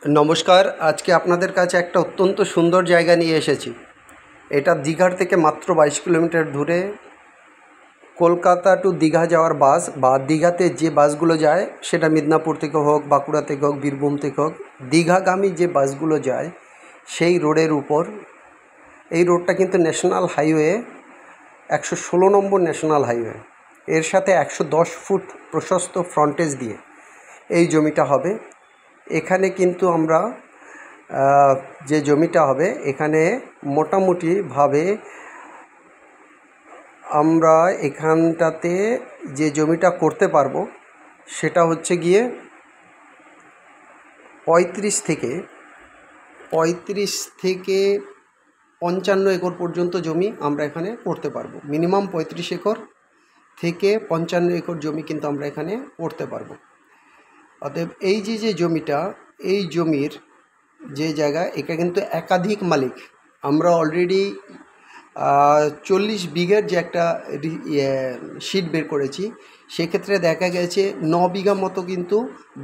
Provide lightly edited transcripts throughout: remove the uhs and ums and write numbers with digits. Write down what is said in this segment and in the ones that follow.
नमस्कार। आज के আপনাদের কাছে একটা অত্যন্ত সুন্দর জায়গা নিয়ে এসেছি। এটা দীঘার থেকে মাত্র 22 কিলোমিটার দূরে। কলকাতা টু দীঘা যাওয়ার বাস বা দীঘাতে যে বাসগুলো যায় সেটা মিদনাপুর থেকে হোক, বাঁকুড়া থেকে হোক, বীরভূম থেকে হোক, দীঘাগামী যে বাসগুলো যায় সেই রোডের উপর। এই রোডটা কিন্তু ন্যাশনাল হাইওয়ে, 116 নম্বর ন্যাশনাল হাইওয়ে। এর সাথে 110 ফুট প্রশস্ত ফ্রন্টেজ দিয়ে এই জমিটা হবে। এখানে কিন্তু আমরা যে জমিটা হবে এখানে মোটামুটিভাবে আমরা এখানটাতে যে জমিটা করতে পারবো সেটা হচ্ছে গিয়ে 35 থেকে 55 একর পর্যন্ত জমি আমরা এখানে করতে পারবো। মিনিমাম 35 একর থেকে 55 একর জমি কিন্তু আমরা এখানে করতে পারবো। অতএব এই যে জমিটা, এই জমির যে জায়গা, এটা কিন্তু একাধিক মালিক। আমরা অলরেডি 40 বিঘের যে একটা শিট বের করেছি, সেক্ষেত্রে দেখা গেছে 9 বিঘা মতো কিন্তু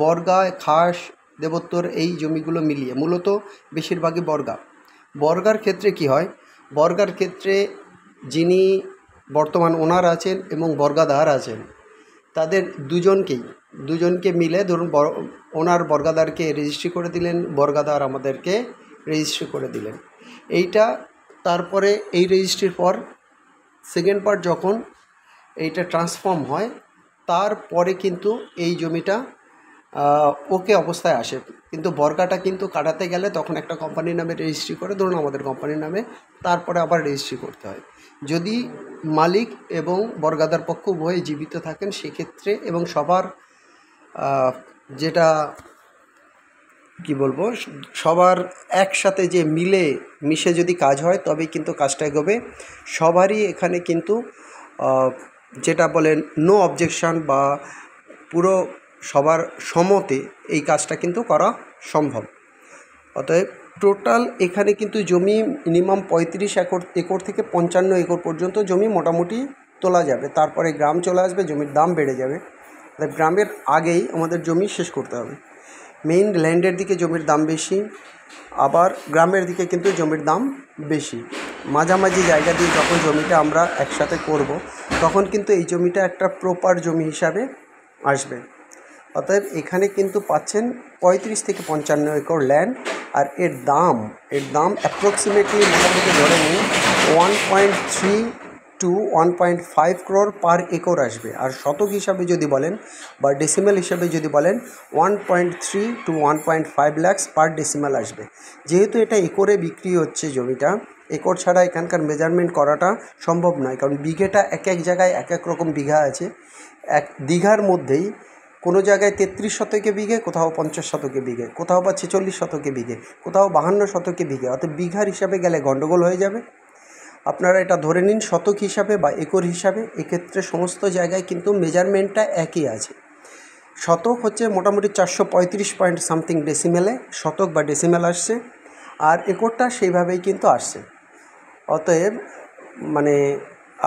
বর্গা, খাস, দেবোত্তর এই জমিগুলো মিলিয়ে, মূলত বেশিরভাগই বর্গার ক্ষেত্রে কি হয়, বর্গার ক্ষেত্রে যিনি বর্তমান ওনার আছেন এবং বর্গাদার আছেন, তাদের দুজনকে মিলে ধরুন ওনার বর্গাদারকে রেজিস্ট্রি করে দিলেন, বর্গাদার আমাদেরকে রেজিস্ট্রি করে দিলেন। এইটা তারপরে এই রেজিস্ট্রির পর সেকেন্ড পার্ট যখন এইটা ট্রান্সফর্ম হয়, তারপরে কিন্তু এই জমিটা ওকে অবস্থায় আসে। কিন্তু বর্গাটা কিন্তু কাটাতে গেলে তখন একটা কোম্পানির নামে রেজিস্ট্রি করে, ধরুন আমাদের কোম্পানির নামে, তারপরে আবার রেজিস্ট্রি করতে হয়। যদি মালিক এবং বর্গাদার পক্ষ উভয়ে জীবিত থাকেন সেক্ষেত্রে, এবং সবার যেটা কি বলবো, সবার একসাথে যে মিশে যদি কাজ হয় তবেই কিন্তু কাজটা এগোবে। সবারই এখানে কিন্তু যেটা বলেন নো অবজেকশন বা পুরো সবার সম্মতে এই কাজটা কিন্তু করা সম্ভব। অতএব টোটাল এখানে কিন্তু জমি মিনিমাম 35 একর থেকে 55 একর পর্যন্ত জমি মোটামুটি তোলা যাবে। তারপরে গ্রাম চলে আসবে, জমির দাম বেড়ে যাবে। গ্রামের আগেই আমাদের জমি শেষ করতে হবে। মেইন ল্যান্ডের দিকে জমির দাম বেশি, আবার গ্রামের দিকে কিন্তু জমির দাম বেশি। মাঝামাঝি জায়গা দিয়ে যখন জমিটা আমরা একসাথে করব, তখন কিন্তু এই জমিটা একটা প্রপার জমি হিসাবে আসবে। অতএব এখানে কিন্তু পাচ্ছেন 35 থেকে 55 একর ল্যান্ড। আর এর দাম অ্যাপ্রক্সিমেটলি মোটামুটি ধরে নিন 1.3 টু 1.5 crore পার একর আসবে। আর শতক হিসাবে যদি বলেন বা ডেসিমেল হিসাবে যদি বলেন, 1.3 টু 1.5 lakhs পার ডেসিমেল আসবে। যেহেতু এটা একরে বিক্রি হচ্ছে জমিটা, একর ছাড়া এখানকার মেজারমেন্ট করাটা সম্ভব নয়, কারণ বিঘেটা এক এক জায়গায় এক এক রকম বিঘা আছে। এক দীঘার মধ্যেই কোনো জায়গায় 33 শতকে বিঘে, কোথাও 50 শতকে বিঘে, কোথাও বা 46 শতকে বিঘে, কোথাও 52 শতকে বিঘে। অর্থাৎ বিঘার হিসাবে গেলে গণ্ডগোল হয়ে যাবে। আপনারা এটা ধরে নিন শতক হিসাবে বা একর হিসাবে। এক্ষেত্রে সমস্ত জায়গায় কিন্তু মেজারমেন্টটা একই আছে। শতক হচ্ছে মোটামুটি 435 পয়েন্ট সামথিং ডেসিমেলে শতক বা ডেসিমেল আসছে, আর একরটা সেইভাবেই কিন্তু আসছে। অতএব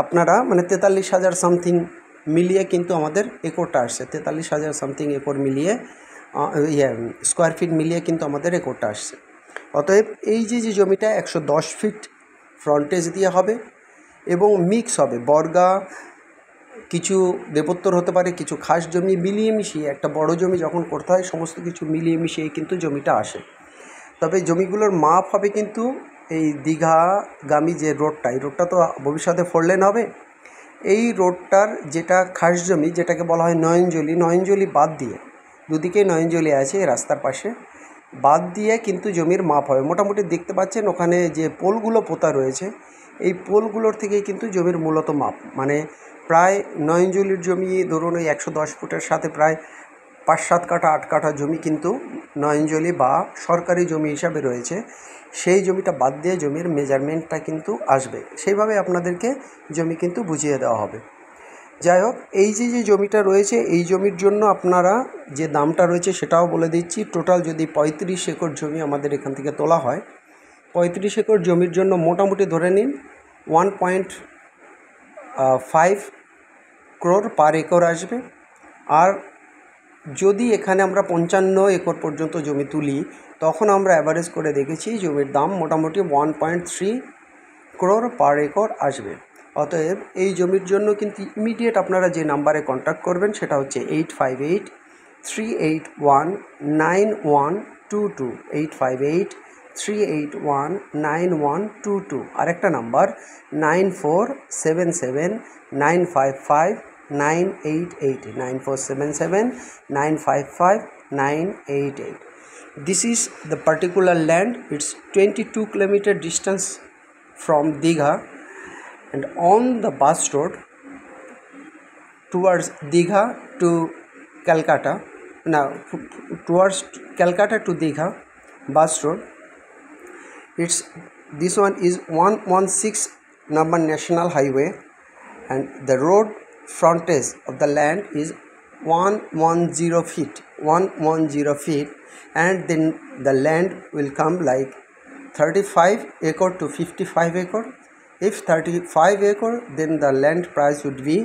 আপনারা 43,000 সামথিং মিলিয়ে কিন্তু আমাদের একরটা আসছে। 43,000 সামথিং একর মিলিয়ে স্কোয়ার ফিট মিলিয়ে কিন্তু আমাদের একরটা আসছে। অতএব এই যে জমিটা 110 ফিট ফ্রন্টেজ দিয়ে হবে এবং মিক্স হবে, বর্গা, কিছু দেবোত্তর হতে পারে, কিছু খাস জমি মিলিয়ে মিশিয়ে একটা বড় জমি যখন করতে হয়, সমস্ত কিছু মিলিয়ে মিশিয়ে কিন্তু জমিটা আসে। তবে জমিগুলোর মাপ হবে কিন্তু এই দীঘাগামী যে রোডটা, এই রোডটা তো ভবিষ্যতে 4 লেন হবে। এই রোডটার যেটা খাস জমি, যেটাকে বলা হয় নয়নজলি বাদ দিয়ে, দুদিকেই নয়নজলি আছে এই রাস্তার পাশে, বাদ দিয়ে কিন্তু জমির মাপ হবে। মোটামুটি দেখতে পাচ্ছেন ওখানে যে পোলগুলো পোতা রয়েছে, এই পোলগুলোর থেকেই কিন্তু জমির মূলত মাপ। প্রায় নয়নজলির জমি ধরুন ওই 110 ফুটের সাথে প্রায় 5-7 কাঠা 8 কাঠা জমি কিন্তু নয়নজলি বা সরকারি জমি হিসাবে রয়েছে। সেই জমিটা বাদ দিয়ে জমির মেজারমেন্টটা কিন্তু আসবে, সেইভাবে আপনাদেরকে জমি কিন্তু বুঝিয়ে দেওয়া হবে। যাই হোক, এই যে জমিটা রয়েছে, এই জমির জন্য আপনারা যে দামটা রয়েছে সেটাও বলে দিচ্ছি। টোটাল যদি 35 একর জমি আমাদের এখান থেকে তোলা হয়, 35 একর জমির জন্য মোটামুটি ধরে নিন 1.5 crore পার একর আসবে। আর যদি এখানে আমরা 55 একর পর্যন্ত জমি তুলি তখন আমরা অ্যাভারেজ করে দেখেছি জমির দাম মোটামুটি 1.3 crore পার একর আসবে। অতএব এই জমির জন্য কিন্তু ইমিডিয়েট আপনারা যে নাম্বারে কন্ট্যাক্ট করবেন সেটা হচ্ছে 858-381-9122, 858-381-9122। আরেকটা number 9477-955-988, 9477-955-988. This is the particular land. It's 22 kilometer distance from Digha, and on the bus road towards Digha to Calcutta, now towards Calcutta to Digha bus road, this one is 116 number national highway, and the road frontage of the land is 110 feet, and then the land will come like 35 acre to 55 acre. If 35 acre, then the land price would be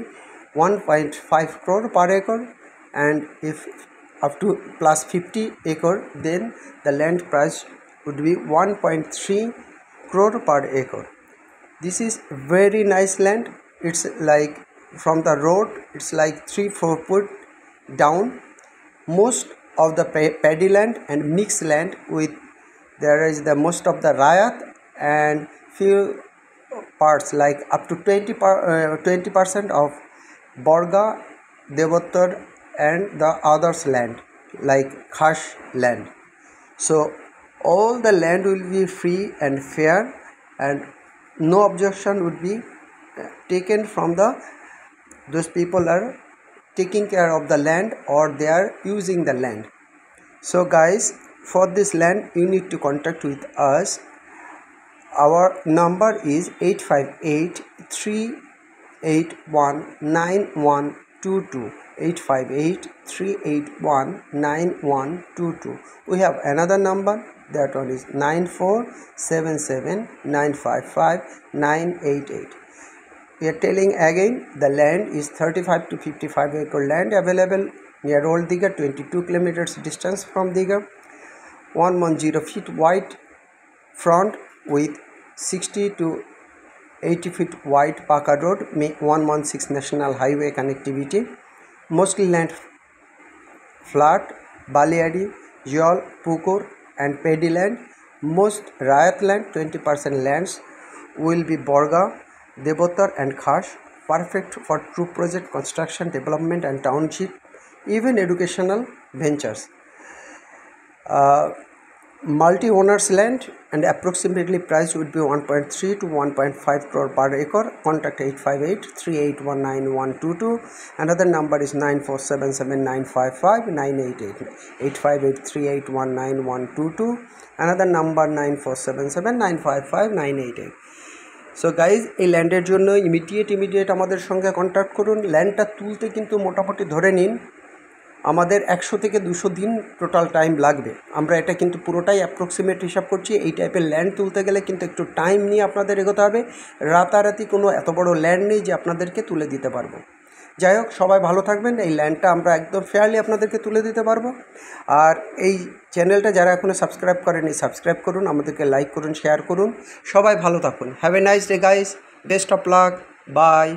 1.5 crore per acre, and if up to plus 50 acre, then the land price would be 1.3 crore per acre. This is very nice land. It's like from the road, it's like 3-4 foot down. Most of the paddy land and mixed land with there is the most of the rayat and few parts like up to 20% of Borga, Devotar and the others land like Khash land. So all the land will be free and fair, and no objection would be taken from those people are taking care of the land or they are using the land. So guys, for this land you need to contact with us. Our number is 858-381-9122, 858-381-9122. We have another number, that one is 9477-955-988. We are telling again, the land is 35 to 55 acre land available near Old Digha, 22 kilometers distance from Digha, 110 feet wide front with 60 to 80 feet wide Paka road, 116 national highway connectivity. Mostly land flat, Baliadi, Jol, Pukur and paddy land. Most Rayat land, 20% lands will be Borga, Devotar and Khash, perfect for true project construction, development and township, even educational ventures. Multi-owners land, and approximately price would be 1.3 to 1.5 crore per acre. Contact 858-381-9122. Another number is 9477-955-988, 858-381-9122. Another number 9477-955-988. So guys, এই ল্যান্ডের জন্য immediate আমাদের সঙ্গে contact করুন। ল্যান্ডটা তুলতে কিন্তু মোটামুটি ধরে নিন আমাদের 100 থেকে 200 দিন টোটাল টাইম লাগবে। আমরা এটা কিন্তু পুরোটাই অ্যাপ্রক্সিমেট হিসাব করছি। এই টাইপের ল্যান্ড তুলতে গেলে কিন্তু একটু টাইম নিয়ে আপনাদের এগোতে হবে। রাতারাতি কোনো এত বড় ল্যান্ড নেই যে আপনাদেরকে তুলে দিতে পারবো। যাই হোক, সবাই ভালো থাকবেন। এই ল্যান্ডটা আমরা একদম ফেয়ারলি আপনাদেরকে তুলে দিতে পারবো। আর এই চ্যানেলটা যারা এখনও সাবস্ক্রাইব করেনি, সাবস্ক্রাইব করুন, আমাদেরকে লাইক করুন, শেয়ার করুন। সবাই ভালো থাকুন। Have a nice day guys, best of luck, by.